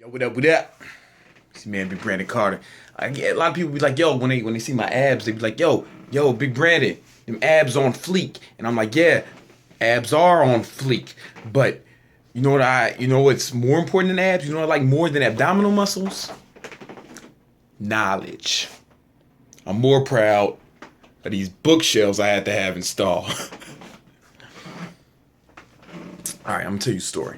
Yo, what up, what up? It's your man, Big Brandon Carter. I get a lot of people be like, yo, when they see my abs, they be like, yo, Big Brandon, them abs on fleek. And I'm like, yeah, abs are on fleek. But you know what's more important than abs? You know what I like more than abdominal muscles? Knowledge. I'm more proud of these bookshelves I had to have installed. All right, I'm gonna tell you a story.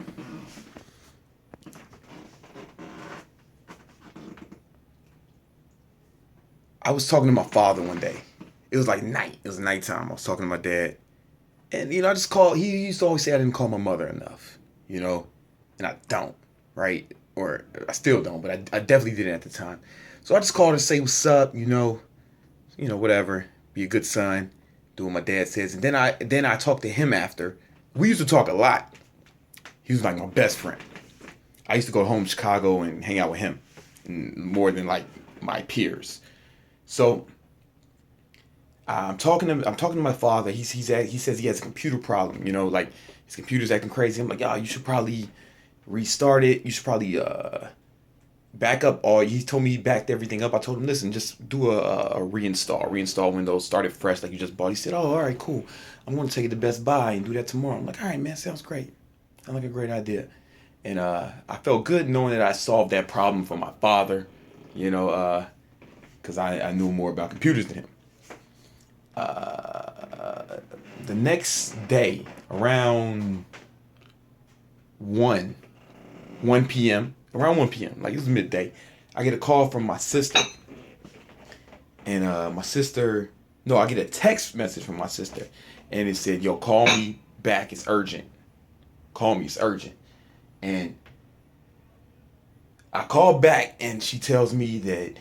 I was talking to my father one day. It was like night. It was nighttime. I was talking to my dad. And, I just called. He used to always say I didn't call my mother enough, and I don't, right? Or I still don't, but I definitely didn't at the time. So I just called her to say what's up, whatever. Be a good son, do what my dad says. And then I talked to him after. We used to talk a lot. He was like my best friend. I used to go home to Chicago and hang out with him more than like my peers. So I'm talking to my father. He says he has a computer problem. Like his computer's acting crazy. I'm like, yo, you should probably restart it. You should probably back up all. He told me he backed everything up. I told him, listen, just do a reinstall Windows, start it fresh like you just bought. He said, oh, all right, cool. I'm going to take it to Best Buy and do that tomorrow. I'm like, all right, man, sounds great. Sounds like a great idea. And I felt good knowing that I solved that problem for my father. You know, because I knew more about computers than him. The next day, around 1, 1 p.m., around 1 p.m., like it was midday, I get a call from my sister. And my sister, no, I get a text message from my sister. And it said, yo, call me back. It's urgent. Call me. It's urgent. And I call back and she tells me that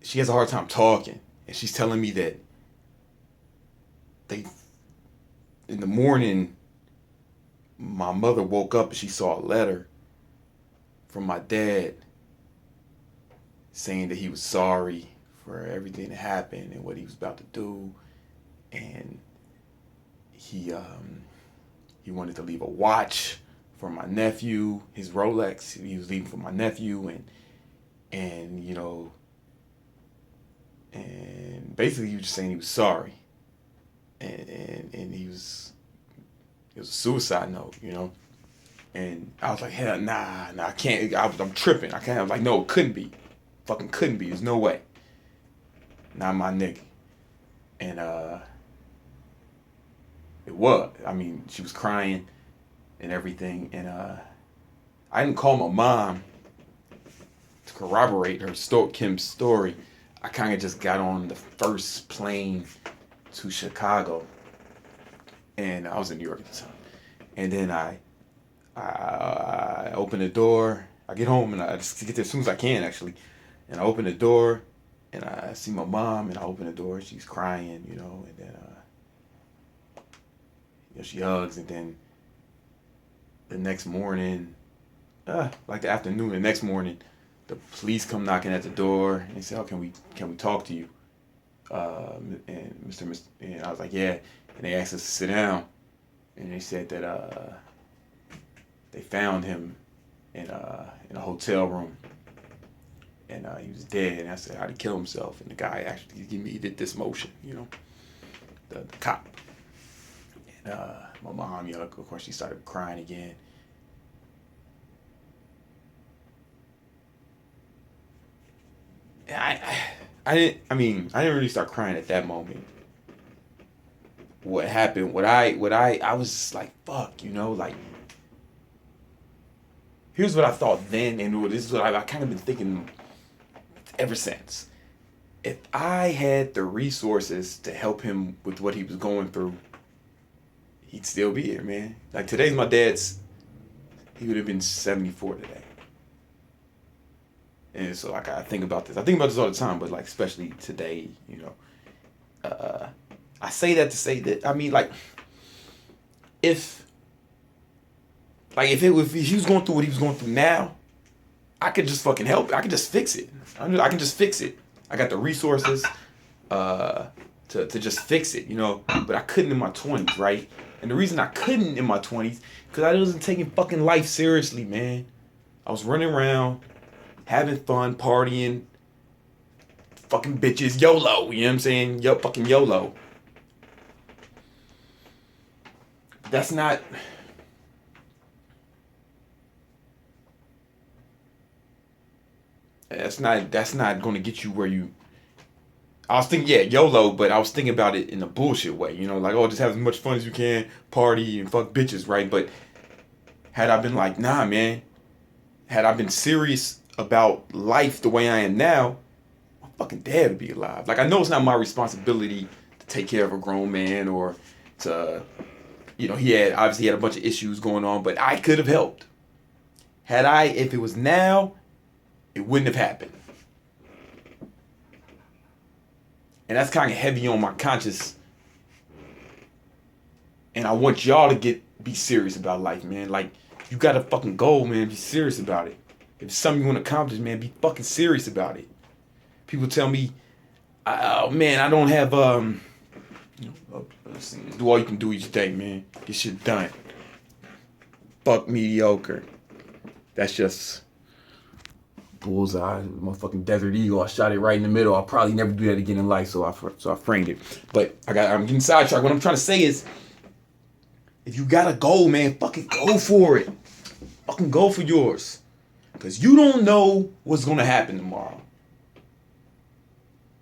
she has a hard time talking. And she's telling me that they, in the morning, my mother woke up and she saw a letter from my dad saying that he was sorry for everything that happened and what he was about to do. And he wanted to leave a watch for my nephew, his Rolex. He was leaving for my nephew, and and basically he was just saying he was sorry, and it was a suicide note. And I was like, hell, nah, I can't. I'm tripping. I can't. I was like, no, it couldn't be, fucking couldn't be. There's no way. Not my nigga. And it was. I mean, she was crying and everything, and I didn't call my mom to corroborate Kim's story. I kind of just got on the first plane to Chicago, and I was in New York at the time. And then I open the door. I get home and I just get there as soon as I can actually, and I open the door, and I see my mom, and I open the door. She's crying, and then she hugs, and then the next morning, like the afternoon, the next morning, the police come knocking at the door and they say, "Oh, can we talk to you?" And Mr. And I was like, "Yeah." And they asked us to sit down, and they said that they found him in a hotel room, and he was dead. And I said, "How'd he kill himself?" And the guy actually he did this motion, the cop. And my mom, of course, she started crying again. And I didn't really start crying at that moment. What happened? I was just like, fuck, like, here's what I thought then, and this is what I kind of been thinking ever since. If I had the resources to help him with what he was going through, he'd still be here, man. Like today's my dad's, he would have been 74 today. And so like I think about this. I think about this all the time, but like especially today, I say that to say that I mean if if he was going through what he was going through now, I could just fucking help. I could just fix it. I can just fix it. I got the resources to just fix it, But I couldn't in my 20s, right? And the reason I couldn't in my 20s, because I wasn't taking fucking life seriously, man. I was running around, having fun, partying, fucking bitches, YOLO, you know what I'm saying? Yo, fucking YOLO. That's not... That's not going to get you where you... I was thinking, yeah, YOLO, but I was thinking about it in a bullshit way. You know, like, oh, just have as much fun as you can, party and fuck bitches, right? But had I been like, nah, man, had I been serious about life the way I am now, my fucking dad would be alive. Like, I know it's not my responsibility to take care of a grown man or to, you know, he obviously had a bunch of issues going on, but I could have helped. If it was now, it wouldn't have happened. And that's kind of heavy on my conscience. And I want y'all to be serious about life, man. Like, you got a fucking goal, man. Be serious about it. If it's something you want to accomplish, man, be fucking serious about it. People tell me, oh, man, I don't have, do all you can do each day, man. Get shit done. Fuck mediocre. That's just... bullseye, motherfucking Desert Eagle. I shot it right in the middle. I'll probably never do that again in life, so I framed it. But I'm getting sidetracked. What I'm trying to say is, if you got a goal, man, fucking go for it. Fucking go for yours. Because you don't know what's going to happen tomorrow.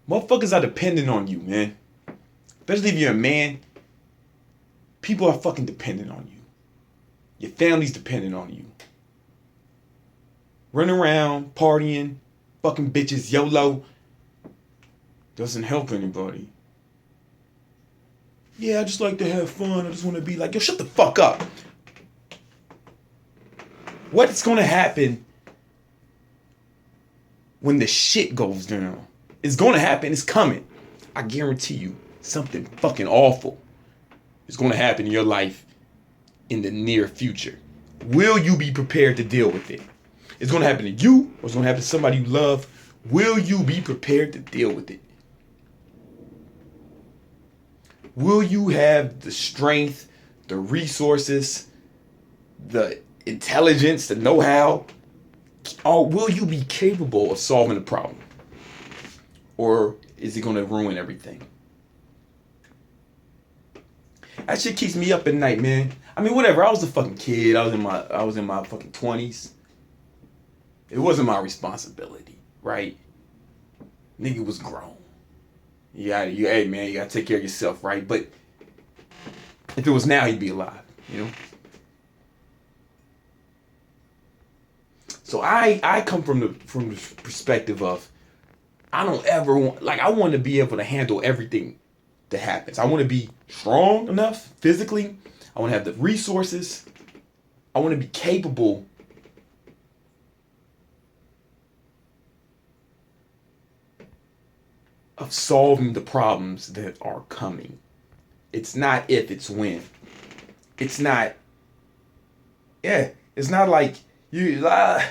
Motherfuckers are dependent on you, man. Especially if you're a man. People are fucking dependent on you. Your family's dependent on you. Running around, partying, fucking bitches, YOLO, doesn't help anybody. Yeah, I just like to have fun. I just want to be like, yo, shut the fuck up. What's going to happen when the shit goes down? It's going to happen. It's coming. I guarantee you, something fucking awful is going to happen in your life in the near future. Will you be prepared to deal with it? It's going to happen to you, or it's going to happen to somebody you love. Will you be prepared to deal with it? Will you have the strength, the resources, the intelligence, the know-how? Or will you be capable of solving the problem? Or is it going to ruin everything? That shit keeps me up at night, man. I mean, whatever. I was a fucking kid. I was in my fucking 20s. It wasn't my responsibility, right? Nigga was grown. Hey man, you gotta take care of yourself, right? But if it was now, he'd be alive, you know? So I come from the perspective of, I don't ever want, like, I want to be able to handle everything that happens. I want to be strong enough physically. I want to have the resources. I want to be capable of solving the problems that are coming. It's not if, it's when. It's not, it's not like a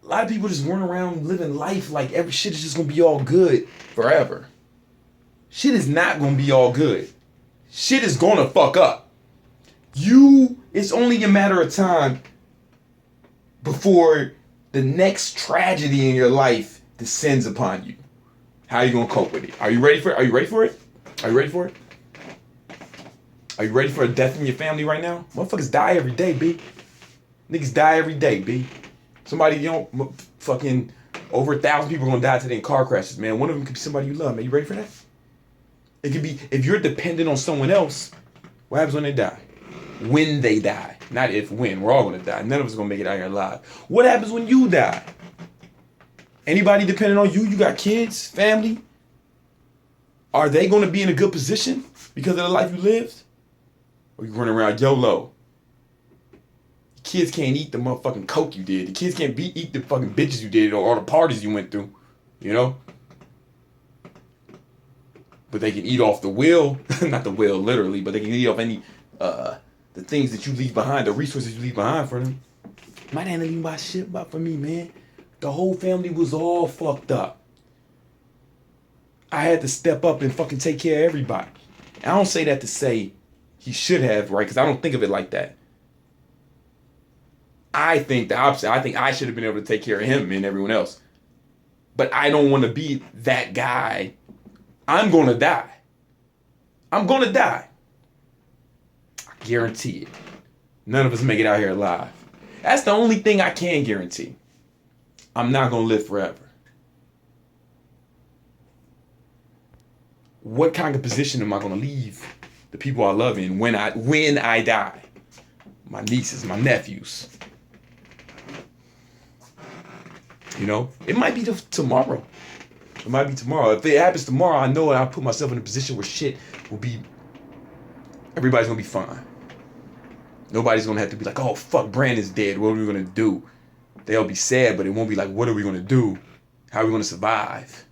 lot of people just run around living life like every shit is just gonna be all good forever. Shit is not gonna be all good. Shit is gonna fuck up. It's only a matter of time before the next tragedy in your life descends upon you. How are you gonna cope with it? Are you ready for it? Are you ready for it? Are you ready for it? Are you ready for a death in your family right now? Motherfuckers die every day, B. Niggas die every day, B. Somebody, fucking over 1,000 people are gonna die today in car crashes, man. One of them could be somebody you love, man. You ready for that? It could be, if you're dependent on someone else, what happens when they die? When they die. Not if, when. We're all gonna die. None of us are gonna make it out here alive. What happens when you die? Anybody dependent on you? You got kids, family? Are they gonna be in a good position because of the life you lived? Or you running around YOLO? Kids can't eat the motherfucking coke you did. The kids can't eat the fucking bitches you did or all the parties you went through, you know? But they can eat off the will, not the will literally, but they can eat off any, the things that you leave behind, the resources you leave behind for them. My dad didn't even buy shit about for me, man. The whole family was all fucked up. I had to step up and fucking take care of everybody. I don't say that to say He should have, right? Because I don't think of it like that. I think the opposite. I think I should have been able to take care of him and everyone else. But I don't want to be that guy. I'm going to die. I'm going to die. I guarantee it. None of us make it out here alive. That's the only thing I can guarantee. I'm not going to live forever. What kind of position am I going to leave the people I love in when I die? My nieces, my nephews. You know, it might be tomorrow. It might be tomorrow. If it happens tomorrow, I know I'll put myself in a position where shit will be, everybody's going to be fine. Nobody's going to have to be like, oh, fuck, Brandon's dead. What are we going to do? They'll be sad, but it won't be like, what are we going to do? How are we going to survive?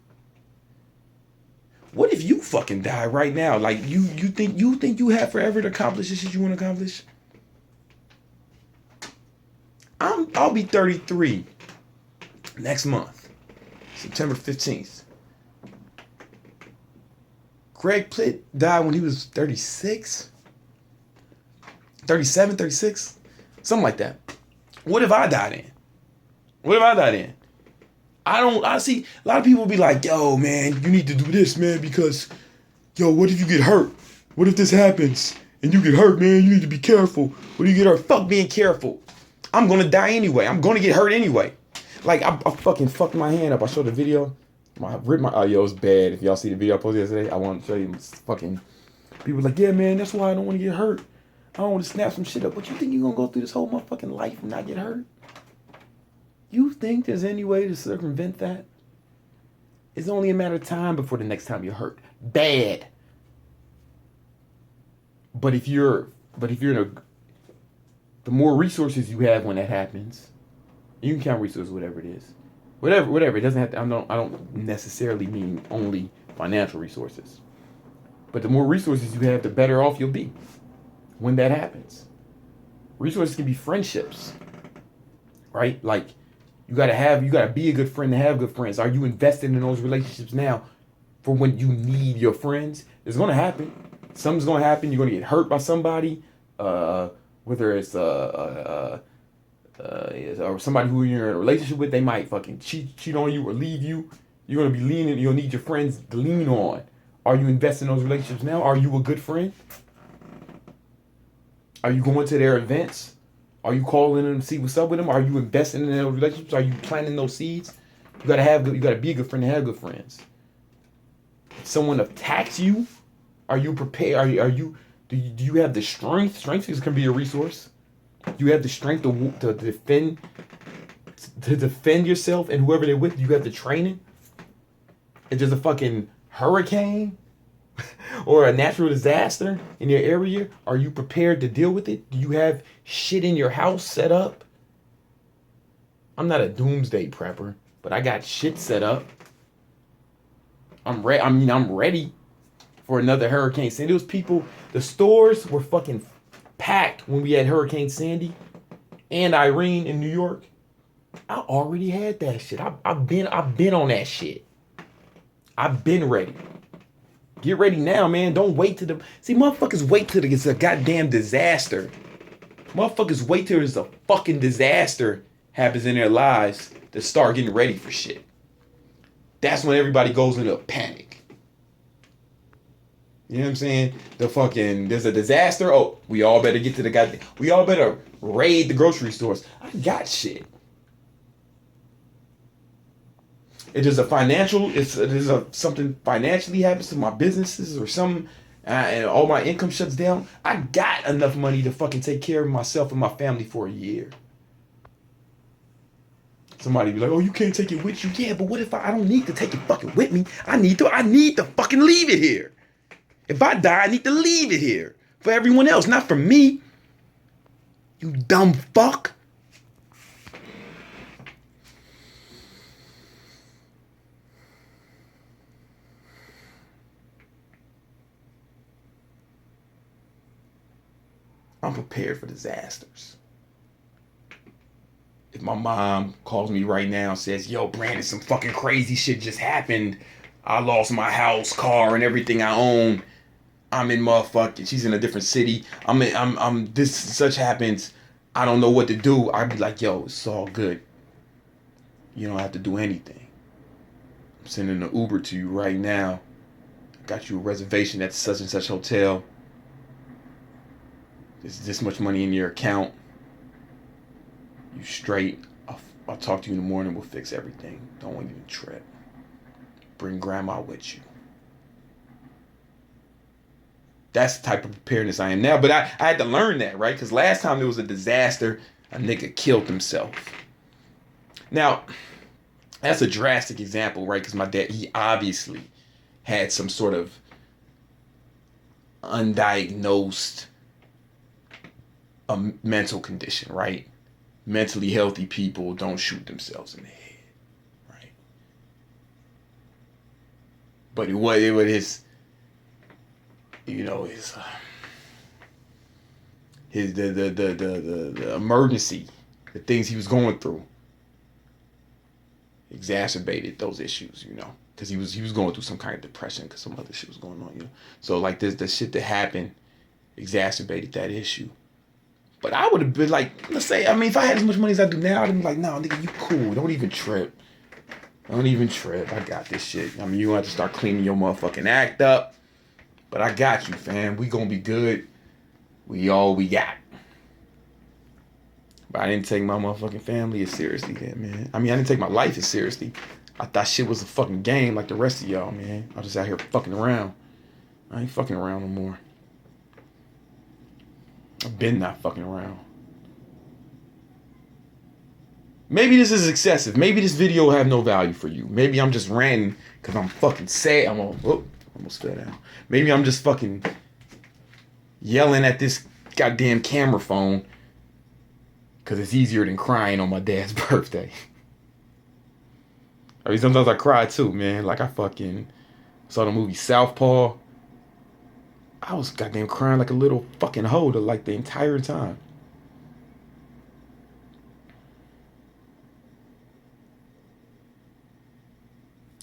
What if you fucking die right now? Like, you think you have forever to accomplish the shit you want to accomplish? I'll be 33 next month, September 15th. Greg Plitt died when he was 36, 37, 36, something like that. What if I died in? I see a lot of people be like, yo, man, you need to do this, man, because, yo, what if you get hurt? What if this happens and you get hurt, man? You need to be careful. What if you get hurt? Fuck being careful. I'm going to die anyway. I'm going to get hurt anyway. Like, I fucking fucked my hand up. I showed the video. Yo, it's bad. If y'all see the video I posted yesterday, I want to show you. Fucking people like, yeah, man, that's why I don't want to get hurt. I don't want to snap some shit up. But you think you're going to go through this whole motherfucking life and not get hurt? You think there's any way to circumvent that? It's only a matter of time before the next time you're hurt. Bad. But if you're in the more resources you have when that happens, you can count resources, whatever it is. Whatever. It doesn't have to, I don't necessarily mean only financial resources. But the more resources you have, the better off you'll be when that happens. Resources can be friendships. Right? Like, you gotta be a good friend to have good friends. Are you invested in those relationships now for when you need your friends? It's gonna happen. Something's gonna happen. You're gonna get hurt by somebody, whether it's or somebody who you're in a relationship with. They might fucking cheat on you or leave you. You're gonna be leaning. You'll need your friends to lean on. Are you invested in those relationships now? Are you a good friend? Are you going to their events? Are you calling them to see what's up with them? Are you investing in those relationships? Are you planting those seeds? You gotta be a good friend to have good friends. If someone attacks you, are you prepared? Do you have the strength? Strength can be a resource. You have the strength to defend yourself and whoever they're with. You have the training. If there's a fucking hurricane or a natural disaster in your area, are you prepared to deal with it? Do you have shit in your house set up? I'm not a doomsday prepper, but I got shit set up. I'm ready for another Hurricane Sandy. Those people, the stores were fucking packed when we had Hurricane Sandy and Irene in New York. I already had that shit. I've been on that shit. I've been ready. Get ready now, man. Don't wait till motherfuckers wait till it's a goddamn disaster. Motherfuckers wait till there's a fucking disaster happens in their lives to start getting ready for shit. That's when everybody goes into a panic. You know what I'm saying? There's a disaster. Oh, we all better get to we all better raid the grocery stores. I got shit. Something financially happens to my businesses or something, and all my income shuts down, I got enough money to fucking take care of myself and my family for a year. Somebody be like, oh, you can't take it with you. Yeah, but what if I don't need to take it fucking with me? I need to fucking leave it here. If I die, I need to leave it here for everyone else, not for me. You dumb fuck. I'm prepared for disasters. If my mom calls me right now and says, yo, Brandon, some fucking crazy shit just happened. I lost my house, car, and everything I own. I'm in motherfucking, she's in a different city. This such happens. I don't know what to do. I'd be like, yo, it's all good. You don't have to do anything. I'm sending an Uber to you right now. Got you a reservation at such and such hotel. There's this much money in your account. You straight. I'll talk to you in the morning. We'll fix everything. Don't even trip. Bring grandma with you. That's the type of preparedness I am now. But I had to learn that, right? Because last time there was a disaster, a nigga killed himself. Now, that's a drastic example, right? Because my dad, he obviously had some sort of undiagnosed mental condition, right? Mentally healthy people don't shoot themselves in the head, right? But it was his, you know, the emergency, the things he was going through, exacerbated those issues, you know, because he was going through some kind of depression because some other shit was going on, you know. So like the shit that happened exacerbated that issue. But I would have been like, let's say, I mean, if I had as much money as I do now, I'd have been like, no, nigga, you cool. Don't even trip. Don't even trip. I got this shit. I mean, you gonna have to start cleaning your motherfucking act up. But I got you, fam. We gonna be good. We all we got. But I didn't take my motherfucking family as seriously then, man. I mean, I didn't take my life as seriously. I thought shit was a fucking game like the rest of y'all, man. I was just out here fucking around. I ain't fucking around no more. I've been not fucking around. Maybe this is excessive. Maybe this video will have no value for you. Maybe I'm just ranting because I'm fucking sad. Almost fell down. Maybe I'm just fucking yelling at this goddamn camera phone because it's easier than crying on my dad's birthday. I mean, sometimes I cry too, man. Like I fucking saw the movie Southpaw. I was goddamn crying like a little fucking hoe like the entire time.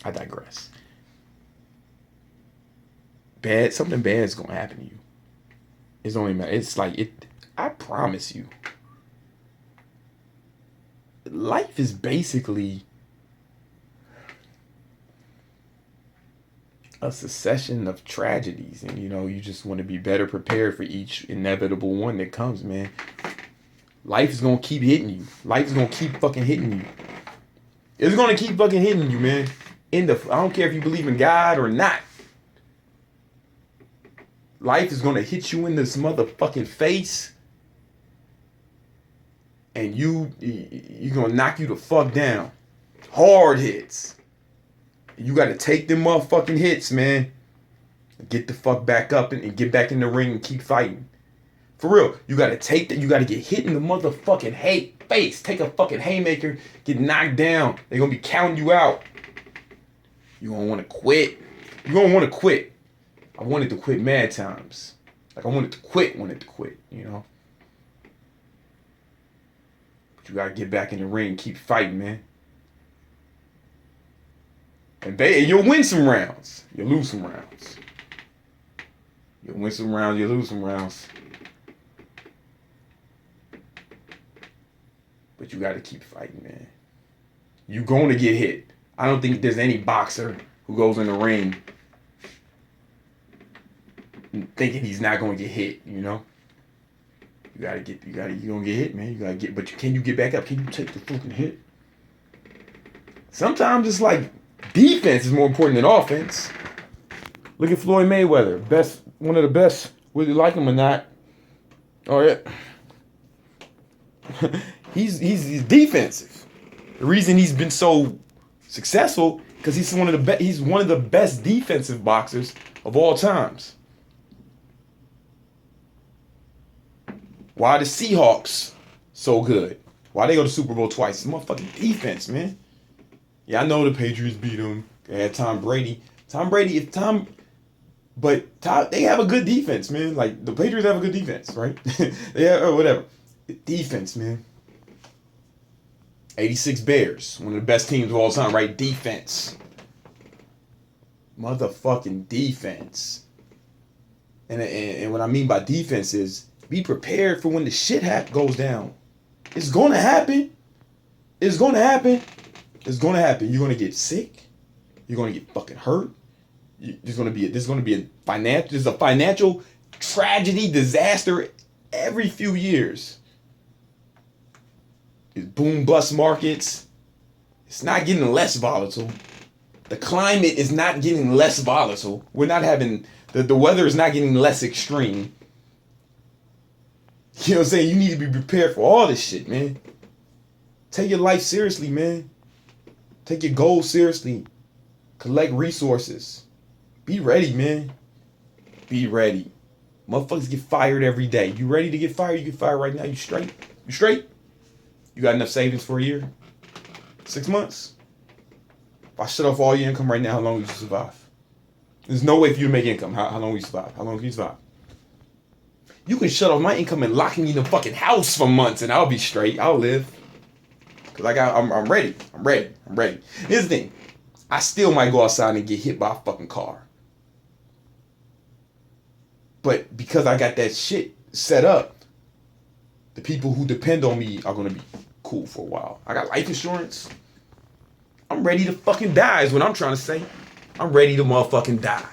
I digress. Something bad is gonna happen to you. It's like it. I promise you. Life is basically a succession of tragedies, and you know, you just want to be better prepared for each inevitable one that comes, man. Life is gonna keep hitting you. Life is gonna keep fucking hitting you. It's gonna keep fucking hitting you, man. I don't care if you believe in God or not. Life is gonna hit you in this motherfucking face, and you're gonna knock you the fuck down. Hard hits. You gotta take them motherfucking hits, man. Get the fuck back up and get back in the ring and keep fighting. For real, you gotta take that. You gotta get hit in the motherfucking face. Take a fucking haymaker, get knocked down. They're gonna be counting you out. You gonna wanna quit. You gonna wanna quit. I wanted to quit mad times. Like I wanted to quit, you know? But you gotta get back in the ring and keep fighting, man. And you'll win some rounds. You'll lose some rounds. You'll win some rounds, you'll lose some rounds. But you gotta keep fighting, man. You're gonna get hit. I don't think there's any boxer who goes in the ring thinking he's not gonna get hit, you know? You're gonna get hit, man. But can you get back up? Can you take the fucking hit? Sometimes it's like defense is more important than offense. Look at Floyd Mayweather, one of the best, whether you like him or not. Oh yeah, he's defensive. The reason he's been so successful because he's one of the best defensive boxers of all times. Why are the Seahawks so good? Why they go to Super Bowl twice? It's motherfucking defense, man. Yeah, I know the Patriots beat them. They had Tom Brady. But they have a good defense, man. Like, the Patriots have a good defense, right? They have, whatever. Defense, man. 86 Bears. One of the best teams of all time, right? Defense. Motherfucking defense. And what I mean by defense is be prepared for when the shit goes down. It's gonna happen. It's gonna happen. It's gonna happen. You're gonna get sick. You're gonna get fucking hurt. There's gonna be a financial tragedy, disaster every few years. These boom bust markets. It's not getting less volatile. The climate is not getting less volatile. We're not having the weather is not getting less extreme. You know what I'm saying? You need to be prepared for all this shit, man. Take your life seriously, man. Take your goals seriously. Collect resources. Be ready, man. Be ready. Motherfuckers get fired every day. You ready to get fired? You get fired right now. You straight? You straight? You got enough savings for a year? 6 months? If I shut off all your income right now, how long will you survive? There's no way for you to make income. How long will you survive? How long can you survive? You can shut off my income and lock me in the fucking house for months and I'll be straight. I'll live. Cause I'm ready. I'm ready. Here's the thing. I still might go outside and get hit by a fucking car. But because I got that shit set up, the people who depend on me are gonna be cool for a while. I got life insurance. I'm ready to fucking die is what I'm trying to say. I'm ready to motherfucking die.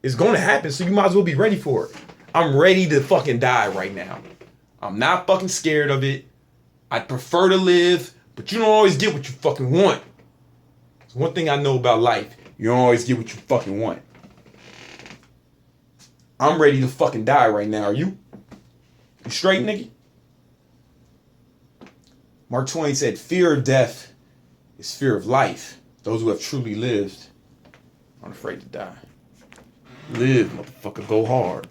It's gonna happen, so you might as well be ready for it. I'm ready to fucking die right now. I'm not fucking scared of it. I'd prefer to live, but you don't always get what you fucking want. It's one thing I know about life. You don't always get what you fucking want. I'm ready to fucking die right now. Are you? You straight, nigga? Mark Twain said, fear of death is fear of life. Those who have truly lived aren't afraid to die. Live, motherfucker. Go hard.